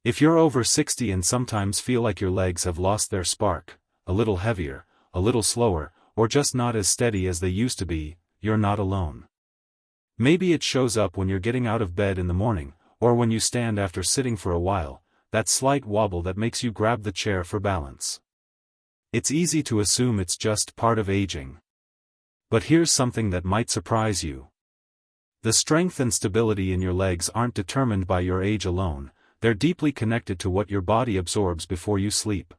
If you're over 60 and sometimes feel like your legs have lost their spark, a little heavier, a little slower, or just not as steady as they used to be, you're not alone. Maybe it shows up when you're getting out of bed in the morning, or when you stand after sitting for a while, that slight wobble that makes you grab the chair for balance. It's easy to assume it's just part of aging. But here's something that might surprise you. The strength and stability in your legs aren't determined by your age alone, they're deeply connected to what your body absorbs before you sleep.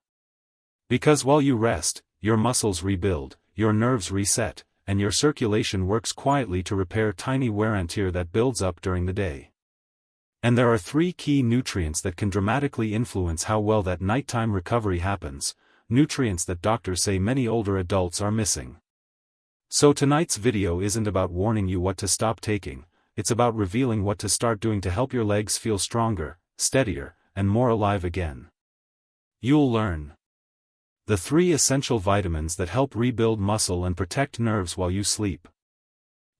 Because while you rest, your muscles rebuild, your nerves reset, and your circulation works quietly to repair tiny wear and tear that builds up during the day. And there are 3 key nutrients that can dramatically influence how well that nighttime recovery happens, nutrients that doctors say many older adults are missing. So tonight's video isn't about warning you what to stop taking, it's about revealing what to start doing to help your legs feel stronger, steadier, and more alive again. You'll learn the 3 essential vitamins that help rebuild muscle and protect nerves while you sleep.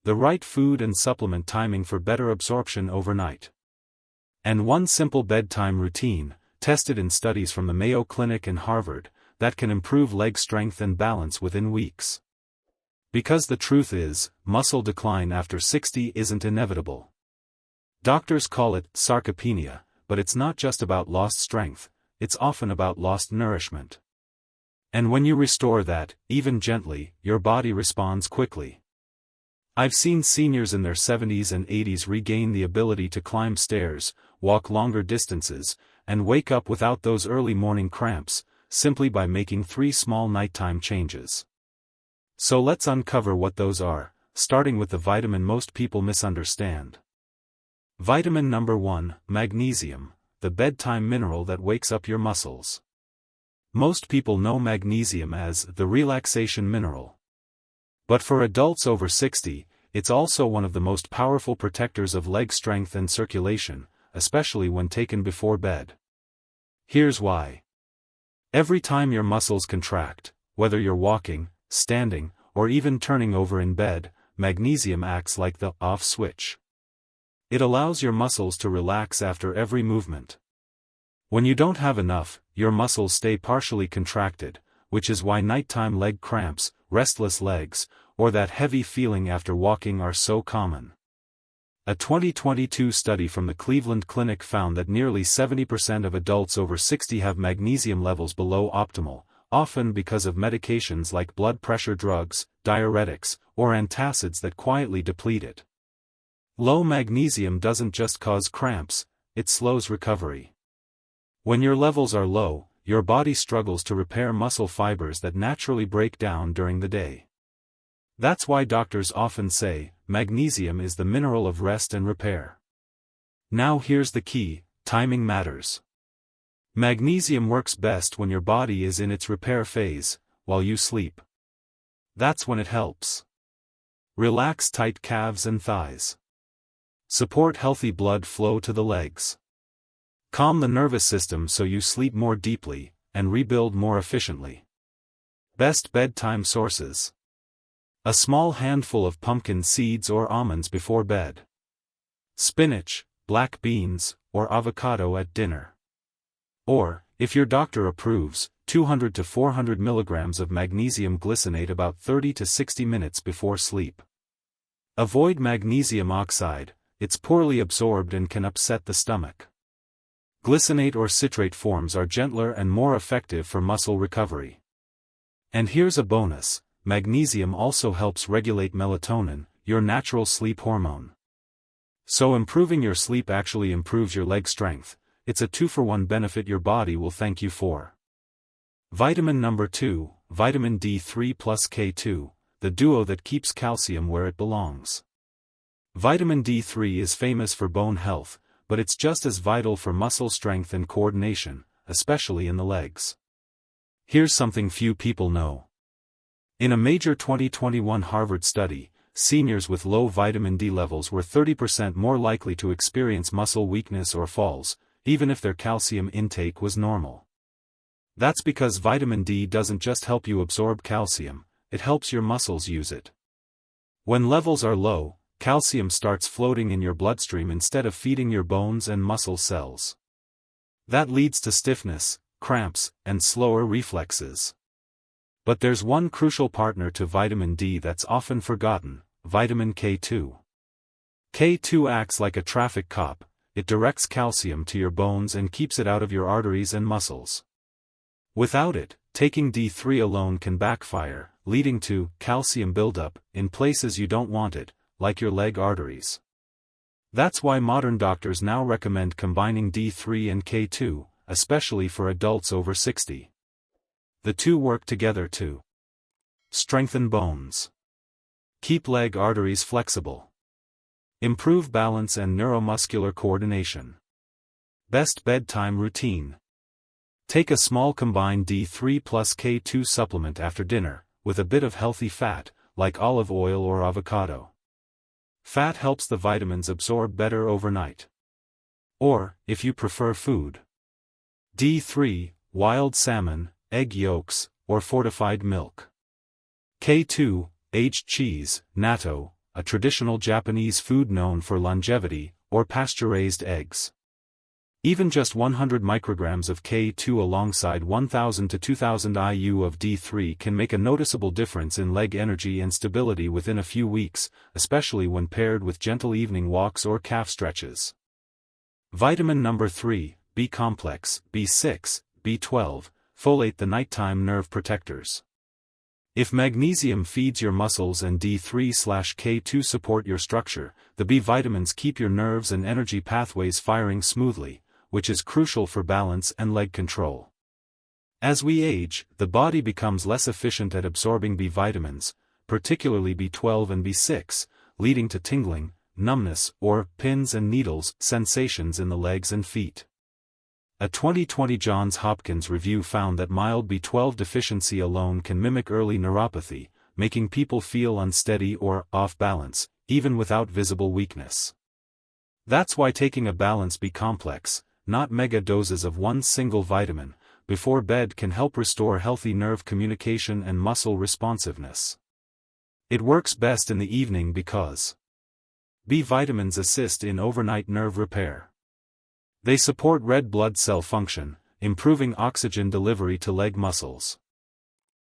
The right food and supplement timing for better absorption overnight. And 1 simple bedtime routine, tested in studies from the Mayo Clinic and Harvard, that can improve leg strength and balance within weeks. Because the truth is, muscle decline after 60 isn't inevitable. Doctors call it sarcopenia, but it's not just about lost strength, it's often about lost nourishment. And when you restore that, even gently, your body responds quickly. I've seen seniors in their 70s and 80s regain the ability to climb stairs, walk longer distances, and wake up without those early morning cramps, simply by making 3 small nighttime changes. So let's uncover what those are, starting with the vitamin most people misunderstand. Vitamin number 1, magnesium, the bedtime mineral that wakes up your muscles. Most people know magnesium as the relaxation mineral. But for adults over 60, it's also one of the most powerful protectors of leg strength and circulation, especially when taken before bed. Here's why. Every time your muscles contract, whether you're walking, standing, or even turning over in bed, magnesium acts like the off switch. It allows your muscles to relax after every movement. When you don't have enough, your muscles stay partially contracted, which is why nighttime leg cramps, restless legs, or that heavy feeling after walking are so common. A 2022 study from the Cleveland Clinic found that nearly 70% of adults over 60 have magnesium levels below optimal, often because of medications like blood pressure drugs, diuretics, or antacids that quietly deplete it. Low magnesium doesn't just cause cramps, it slows recovery. When your levels are low, your body struggles to repair muscle fibers that naturally break down during the day. That's why doctors often say, magnesium is the mineral of rest and repair. Now here's the key, timing matters. Magnesium works best when your body is in its repair phase, while you sleep. That's when it helps. Relax tight calves and thighs. Support healthy blood flow to the legs. Calm the nervous system so you sleep more deeply, and rebuild more efficiently. Best bedtime sources. A small handful of pumpkin seeds or almonds before bed. Spinach, black beans, or avocado at dinner. Or, if your doctor approves, 200 to 400 milligrams of magnesium glycinate about 30 to 60 minutes before sleep. Avoid magnesium oxide, it's poorly absorbed and can upset the stomach. Glycinate or citrate forms are gentler and more effective for muscle recovery. And here's a bonus. Magnesium also helps regulate melatonin, your natural sleep hormone. So improving your sleep actually improves your leg strength, it's a 2-for-1 benefit your body will thank you for. Vitamin number 2, vitamin D3 plus K2, the duo that keeps calcium where it belongs. Vitamin D3 is famous for bone health, but it's just as vital for muscle strength and coordination, especially in the legs. Here's something few people know. In a major 2021 Harvard study, seniors with low vitamin D levels were 30% more likely to experience muscle weakness or falls, even if their calcium intake was normal. That's because vitamin D doesn't just help you absorb calcium, it helps your muscles use it. When levels are low, calcium starts floating in your bloodstream instead of feeding your bones and muscle cells. That leads to stiffness, cramps, and slower reflexes. But there's one crucial partner to vitamin D that's often forgotten: vitamin K2. K2 acts like a traffic cop. It directs calcium to your bones and keeps it out of your arteries and muscles. Without it, taking D3 alone can backfire, leading to calcium buildup in places you don't want it, like your leg arteries. That's why modern doctors now recommend combining D3 and K2, especially for adults over 60. The two work together to strengthen bones, keep leg arteries flexible, improve balance and neuromuscular coordination. Best bedtime routine. Take a small combined D3 plus K2 supplement after dinner, with a bit of healthy fat, like olive oil or avocado. Fat helps the vitamins absorb better overnight. Or, if you prefer food, D3, wild salmon, egg yolks, or fortified milk. K2, aged cheese, natto, a traditional Japanese food known for longevity, or pasture-raised eggs. Even just 100 micrograms of K2 alongside 1000 to 2000 IU of D3 can make a noticeable difference in leg energy and stability within a few weeks, especially when paired with gentle evening walks or calf stretches. Vitamin number 3, B-complex, B6, B12, folate, the nighttime nerve protectors. If magnesium feeds your muscles and D3/K2 support your structure, the B vitamins keep your nerves and energy pathways firing smoothly, which is crucial for balance and leg control. As we age, the body becomes less efficient at absorbing B vitamins, particularly B12 and B6, leading to tingling, numbness, or pins and needles sensations in the legs and feet. A 2020 Johns Hopkins review found that mild B12 deficiency alone can mimic early neuropathy, making people feel unsteady or off balance, even without visible weakness. That's why taking a balanced B-complex, not mega doses of one single vitamin, before bed can help restore healthy nerve communication and muscle responsiveness. It works best in the evening because B vitamins assist in overnight nerve repair. They support red blood cell function, improving oxygen delivery to leg muscles.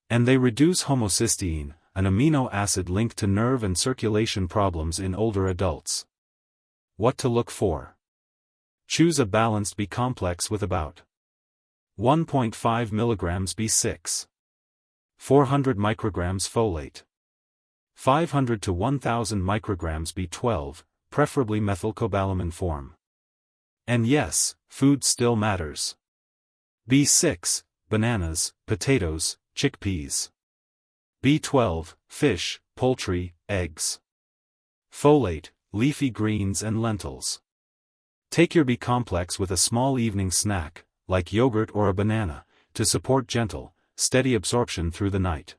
And they reduce homocysteine, an amino acid linked to nerve and circulation problems in older adults. What to look for? Choose a balanced B-complex with about 1.5 mg B6, 400 micrograms folate, 500 to 1000 micrograms B12, preferably methylcobalamin form. And yes, food still matters. B6, bananas, potatoes, chickpeas. B12, fish, poultry, eggs. Folate, leafy greens and lentils. Take your B-complex with a small evening snack, like yogurt or a banana, to support gentle, steady absorption through the night.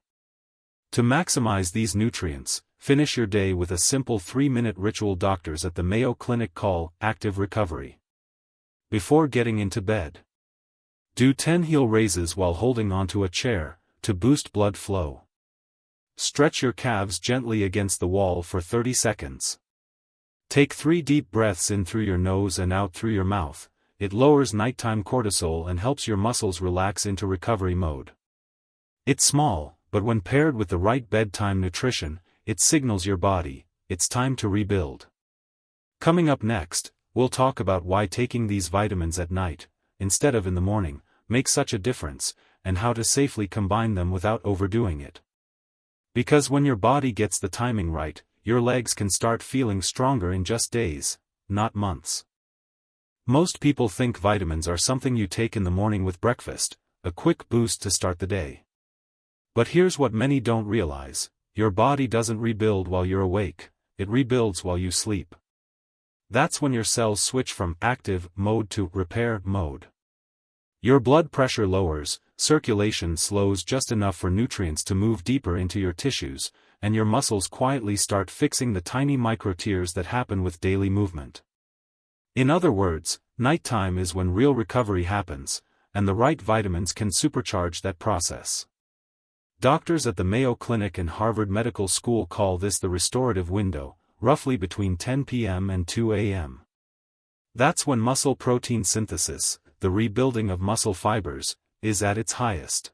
To maximize these nutrients, finish your day with a simple 3-minute ritual doctors at the Mayo Clinic call active recovery. Before getting into bed, do 10 heel raises while holding onto a chair, to boost blood flow. Stretch your calves gently against the wall for 30 seconds. Take 3 deep breaths in through your nose and out through your mouth. It lowers nighttime cortisol and helps your muscles relax into recovery mode. It's small, but when paired with the right bedtime nutrition, it signals your body, it's time to rebuild. Coming up next, we'll talk about why taking these vitamins at night, instead of in the morning, makes such a difference, and how to safely combine them without overdoing it. Because when your body gets the timing right, your legs can start feeling stronger in just days, not months. Most people think vitamins are something you take in the morning with breakfast, a quick boost to start the day. But here's what many don't realize: your body doesn't rebuild while you're awake, it rebuilds while you sleep. That's when your cells switch from active mode to repair mode. Your blood pressure lowers, circulation slows just enough for nutrients to move deeper into your tissues, and your muscles quietly start fixing the tiny micro-tears that happen with daily movement. In other words, nighttime is when real recovery happens, and the right vitamins can supercharge that process. Doctors at the Mayo Clinic and Harvard Medical School call this the restorative window, roughly between 10 p.m. and 2 a.m. That's when muscle protein synthesis, the rebuilding of muscle fibers, is at its highest.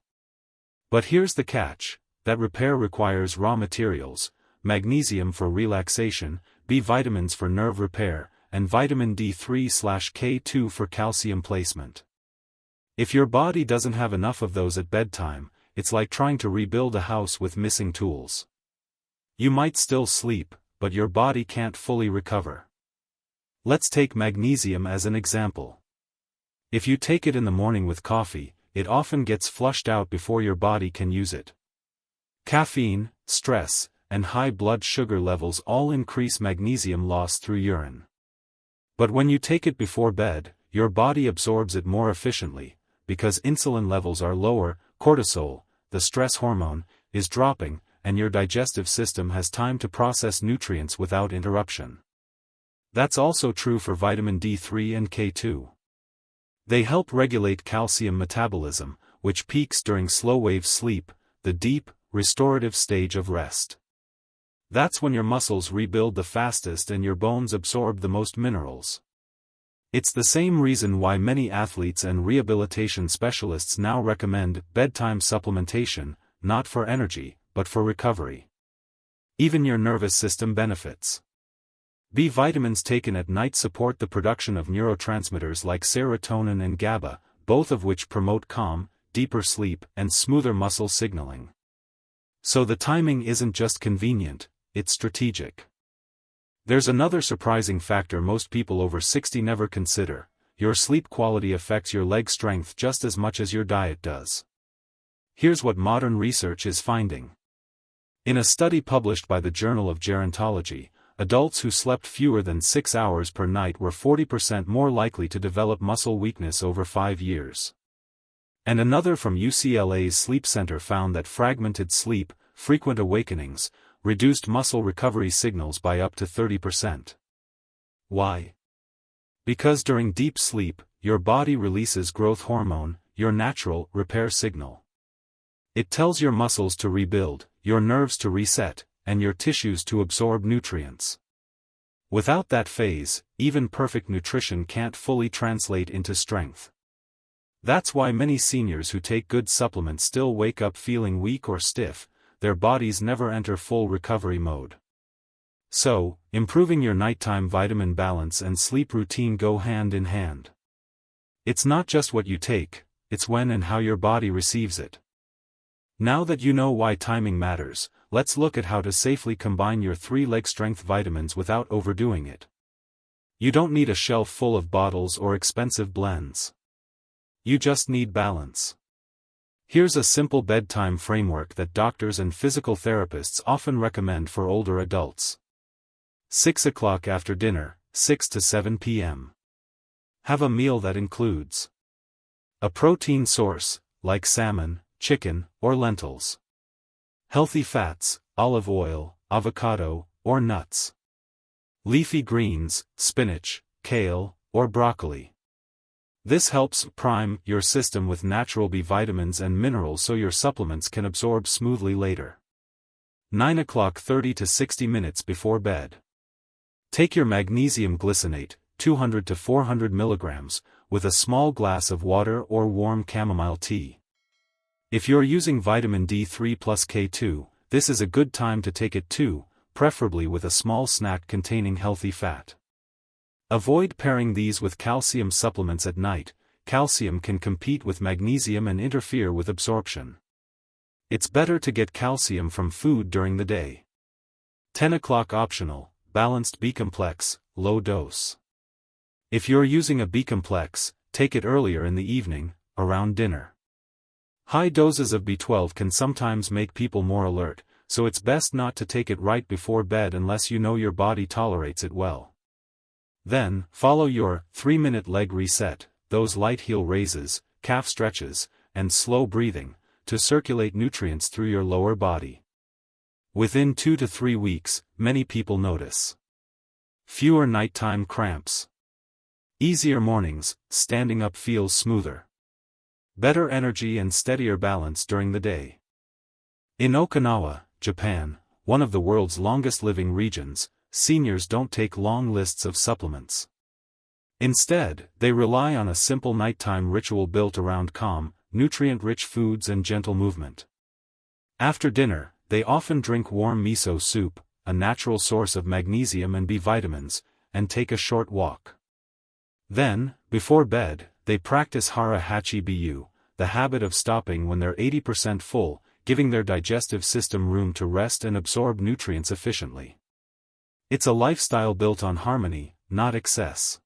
But here's the catch: that repair requires raw materials, magnesium for relaxation, B vitamins for nerve repair, and vitamin D3/K2 for calcium placement. If your body doesn't have enough of those at bedtime, it's like trying to rebuild a house with missing tools. You might still sleep, but your body can't fully recover. Let's take magnesium as an example. If you take it in the morning with coffee, it often gets flushed out before your body can use it. Caffeine, stress, and high blood sugar levels all increase magnesium loss through urine. But when you take it before bed, your body absorbs it more efficiently, because insulin levels are lower, cortisol, the stress hormone, is dropping, and your digestive system has time to process nutrients without interruption. That's also true for vitamin D3 and K2. They help regulate calcium metabolism, which peaks during slow-wave sleep, the deep, restorative stage of rest. That's when your muscles rebuild the fastest and your bones absorb the most minerals. It's the same reason why many athletes and rehabilitation specialists now recommend bedtime supplementation, not for energy, but for recovery. Even your nervous system benefits. B vitamins taken at night support the production of neurotransmitters like serotonin and GABA, both of which promote calm, deeper sleep and smoother muscle signaling. So the timing isn't just convenient, it's strategic. There's another surprising factor most people over 60 never consider: your sleep quality affects your leg strength just as much as your diet does. Here's what modern research is finding. In a study published by the Journal of Gerontology, adults who slept fewer than 6 hours per night were 40% more likely to develop muscle weakness over 5 years. And another from UCLA's Sleep Center found that fragmented sleep, frequent awakenings, reduced muscle recovery signals by up to 30%. Why? Because during deep sleep, your body releases growth hormone, your natural repair signal. It tells your muscles to rebuild, your nerves to reset, and your tissues to absorb nutrients. Without that phase, even perfect nutrition can't fully translate into strength. That's why many seniors who take good supplements still wake up feeling weak or stiff. Their bodies never enter full recovery mode. So, improving your nighttime vitamin balance and sleep routine go hand in hand. It's not just what you take, it's when and how your body receives it. Now that you know why timing matters, let's look at how to safely combine your 3 leg strength vitamins without overdoing it. You don't need a shelf full of bottles or expensive blends. You just need balance. Here's a simple bedtime framework that doctors and physical therapists often recommend for older adults. 6 o'clock after dinner, 6 to 7 p.m. Have a meal that includes a protein source, like salmon, chicken, or lentils. Healthy fats, olive oil, avocado, or nuts. Leafy greens, spinach, kale, or broccoli. This helps prime your system with natural B vitamins and minerals so your supplements can absorb smoothly later. 9 o'clock 30 to 60 minutes before bed. Take your magnesium glycinate, 200 to 400 milligrams, with a small glass of water or warm chamomile tea. If you're using vitamin D3 plus K2, this is a good time to take it too, preferably with a small snack containing healthy fat. Avoid pairing these with calcium supplements at night. Calcium can compete with magnesium and interfere with absorption. It's better to get calcium from food during the day. 10 o'clock optional, balanced B-complex, low dose. If you're using a B-complex, take it earlier in the evening, around dinner. High doses of B12 can sometimes make people more alert, so it's best not to take it right before bed unless you know your body tolerates it well. Then, follow your 3-minute leg reset, those light heel raises, calf stretches, and slow breathing, to circulate nutrients through your lower body. Within 2 to 3 weeks, many people notice fewer nighttime cramps. Easier mornings, standing up feels smoother. Better energy and steadier balance during the day. In Okinawa, Japan, one of the world's longest living regions, seniors don't take long lists of supplements. Instead, they rely on a simple nighttime ritual built around calm, nutrient-rich foods and gentle movement. After dinner, they often drink warm miso soup, a natural source of magnesium and B vitamins, and take a short walk. Then, before bed, they practice hara hachi bu, the habit of stopping when they're 80% full, giving their digestive system room to rest and absorb nutrients efficiently. It's a lifestyle built on harmony, not excess.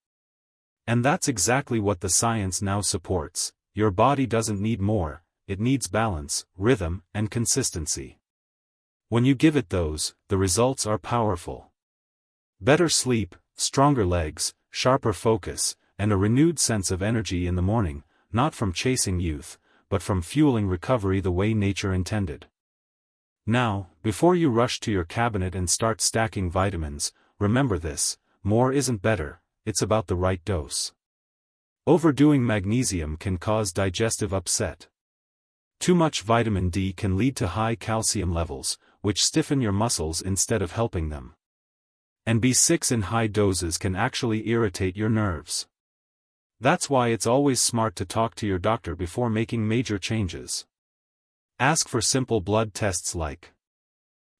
And that's exactly what the science now supports. Your body doesn't need more, it needs balance, rhythm, and consistency. When you give it those, the results are powerful. Better sleep, stronger legs, sharper focus, and a renewed sense of energy in the morning, not from chasing youth, but from fueling recovery the way nature intended. Now, before you rush to your cabinet and start stacking vitamins, remember this: more isn't better, it's about the right dose. Overdoing magnesium can cause digestive upset. Too much vitamin D can lead to high calcium levels, which stiffen your muscles instead of helping them. And B6 in high doses can actually irritate your nerves. That's why it's always smart to talk to your doctor before making major changes. Ask for simple blood tests like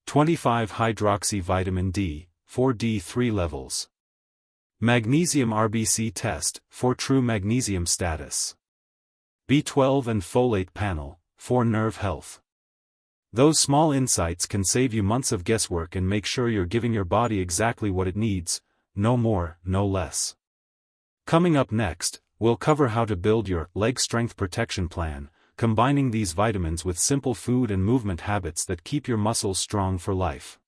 25-hydroxy vitamin D, for D3 levels. Magnesium RBC test, for true magnesium status. B12 and folate panel, for nerve health. Those small insights can save you months of guesswork and make sure you're giving your body exactly what it needs, no more, no less. Coming up next, we'll cover how to build your leg strength protection plan, combining these vitamins with simple food and movement habits that keep your muscles strong for life.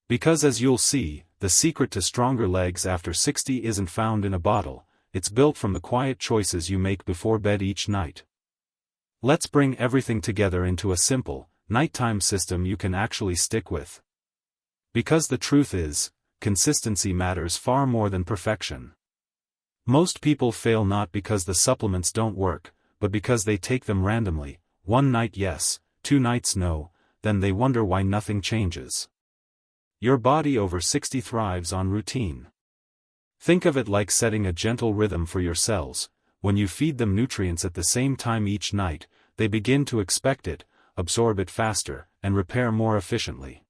Because as you'll see, the secret to stronger legs after 60 isn't found in a bottle, it's built from the quiet choices you make before bed each night. Let's bring everything together into a simple, nighttime system you can actually stick with. Because the truth is, consistency matters far more than perfection. Most people fail not because the supplements don't work, but because they take them randomly, one night yes, 2 nights no, then they wonder why nothing changes. Your body over 60 thrives on routine. Think of it like setting a gentle rhythm for your cells. When you feed them nutrients at the same time each night, they begin to expect it, absorb it faster, and repair more efficiently.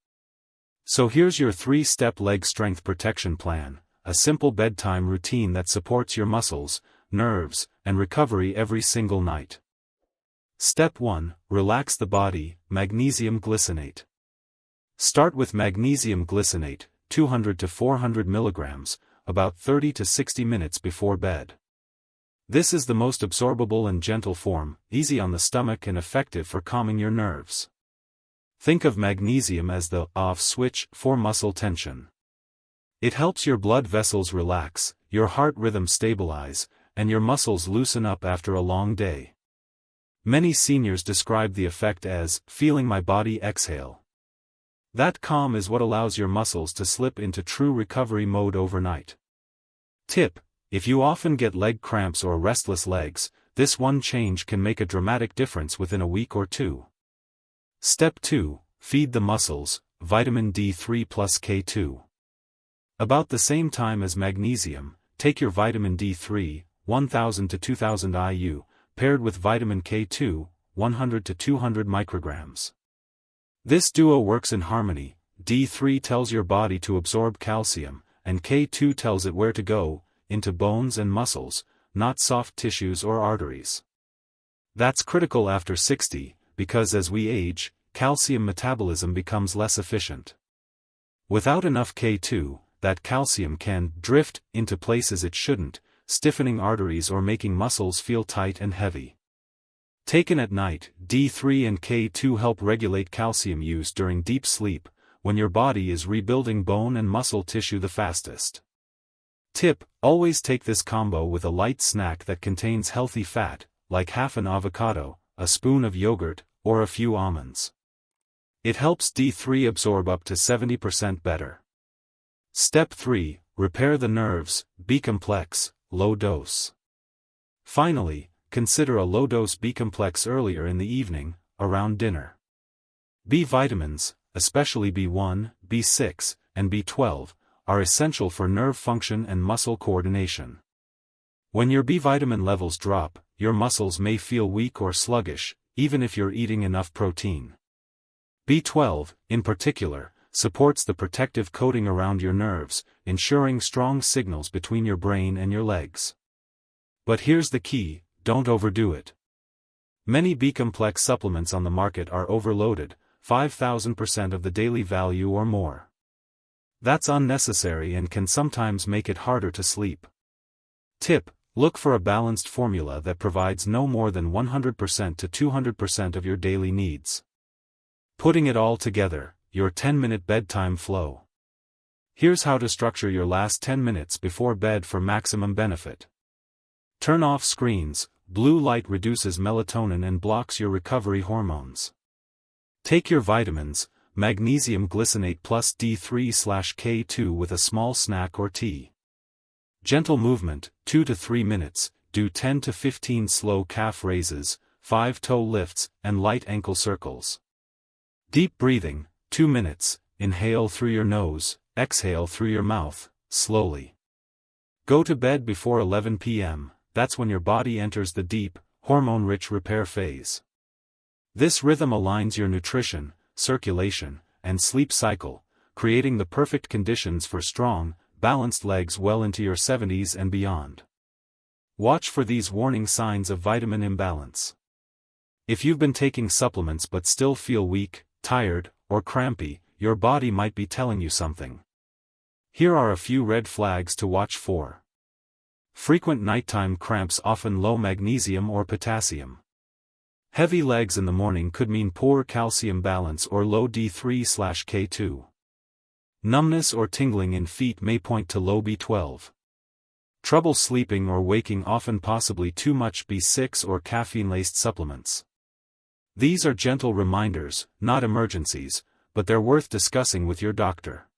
So here's your 3-step leg strength protection plan, a simple bedtime routine that supports your muscles, nerves, and recovery every single night. Step 1. Relax the body, magnesium glycinate. Start with magnesium glycinate, 200 to 400 milligrams, about 30 to 60 minutes before bed. This is the most absorbable and gentle form, easy on the stomach and effective for calming your nerves. Think of magnesium as the off switch for muscle tension. It helps your blood vessels relax, your heart rhythm stabilize, and your muscles loosen up after a long day. Many seniors describe the effect as feeling my body exhale. That calm is what allows your muscles to slip into true recovery mode overnight. Tip: if you often get leg cramps or restless legs, this one change can make a dramatic difference within a week or 2. Step 2. Feed the muscles, vitamin D3 plus K2. About the same time as magnesium, take your vitamin D3, 1000 to 2000 IU, paired with vitamin K2, 100 to 200 micrograms. This duo works in harmony. D3 tells your body to absorb calcium, and K2 tells it where to go, into bones and muscles, not soft tissues or arteries. That's critical after 60, because as we age, calcium metabolism becomes less efficient. Without enough K2, that calcium can drift into places it shouldn't, stiffening arteries or making muscles feel tight and heavy. Taken at night, D3 and K2 help regulate calcium use during deep sleep, when your body is rebuilding bone and muscle tissue the fastest. Tip: always take this combo with a light snack that contains healthy fat, like half an avocado, a spoon of yogurt, or a few almonds. It helps D3 absorb up to 70% better. Step 3. Repair the nerves, B-complex, low dose. Finally, consider a low-dose B-complex earlier in the evening, around dinner. B vitamins, especially B1, B6, and B12, are essential for nerve function and muscle coordination. When your B vitamin levels drop, your muscles may feel weak or sluggish, even if you're eating enough protein. B12, in particular, supports the protective coating around your nerves, ensuring strong signals between your brain and your legs. But here's the key: don't overdo it. Many B-complex supplements on the market are overloaded, 5,000% of the daily value or more. That's unnecessary and can sometimes make it harder to sleep. Tip: look for a balanced formula that provides no more than 100% to 200% of your daily needs. Putting it all together, your 10-minute bedtime flow. Here's how to structure your last 10 minutes before bed for maximum benefit. Turn off screens. Blue light reduces melatonin and blocks your recovery hormones. Take your vitamins, magnesium glycinate plus D3/K2 with a small snack or tea. Gentle movement, 2 to 3 minutes, do 10 to 15 slow calf raises, 5 toe lifts, and light ankle circles. Deep breathing, 2 minutes, inhale through your nose, exhale through your mouth, slowly. Go to bed before 11 p.m., that's when your body enters the deep, hormone-rich repair phase. This rhythm aligns your nutrition, circulation, and sleep cycle, creating the perfect conditions for strong, balanced legs well into your 70s and beyond. Watch for these warning signs of vitamin imbalance. If you've been taking supplements but still feel weak, tired, or crampy, your body might be telling you something. Here are a few red flags to watch for. Frequent nighttime cramps, often low magnesium or potassium. Heavy legs in the morning could mean poor calcium balance or low D3/K2. Numbness or tingling in feet may point to low B12. Trouble sleeping or waking, often possibly too much B6 or caffeine-laced supplements. These are gentle reminders, not emergencies, but they're worth discussing with your doctor.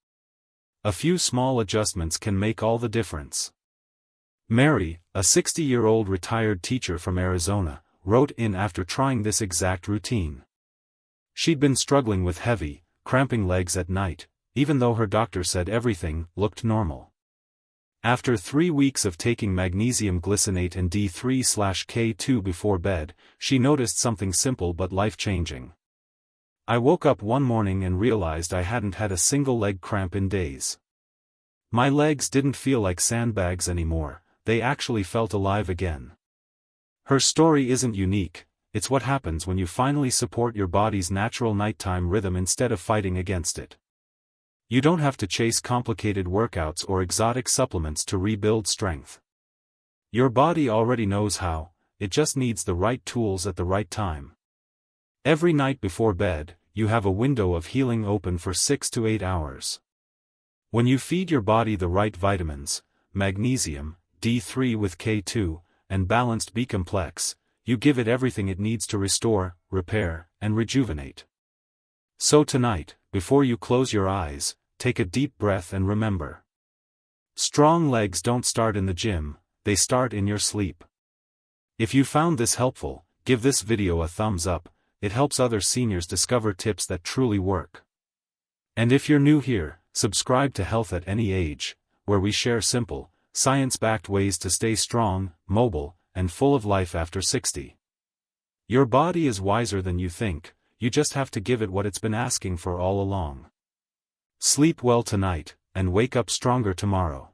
A few small adjustments can make all the difference. Mary, a 60-year-old retired teacher from Arizona, wrote in after trying this exact routine. She'd been struggling with heavy, cramping legs at night, even though her doctor said everything looked normal. After 3 weeks of taking magnesium glycinate and D3/K2 before bed, she noticed something simple but life-changing. I woke up one morning and realized I hadn't had a single leg cramp in days. My legs didn't feel like sandbags anymore, they actually felt alive again. Her story isn't unique, it's what happens when you finally support your body's natural nighttime rhythm instead of fighting against it. You don't have to chase complicated workouts or exotic supplements to rebuild strength. Your body already knows how, it just needs the right tools at the right time. Every night before bed, you have a window of healing open for 6 to 8 hours. When you feed your body the right vitamins, magnesium, D3 with K2, and balanced B-complex, you give it everything it needs to restore, repair, and rejuvenate. So tonight, before you close your eyes, take a deep breath and remember. Strong legs don't start in the gym, they start in your sleep. If you found this helpful, give this video a thumbs up, it helps other seniors discover tips that truly work. And if you're new here, subscribe to Health at Any Age, where we share simple, science-backed ways to stay strong, mobile, and full of life after 60. Your body is wiser than you think, you just have to give it what it's been asking for all along. Sleep well tonight, and wake up stronger tomorrow.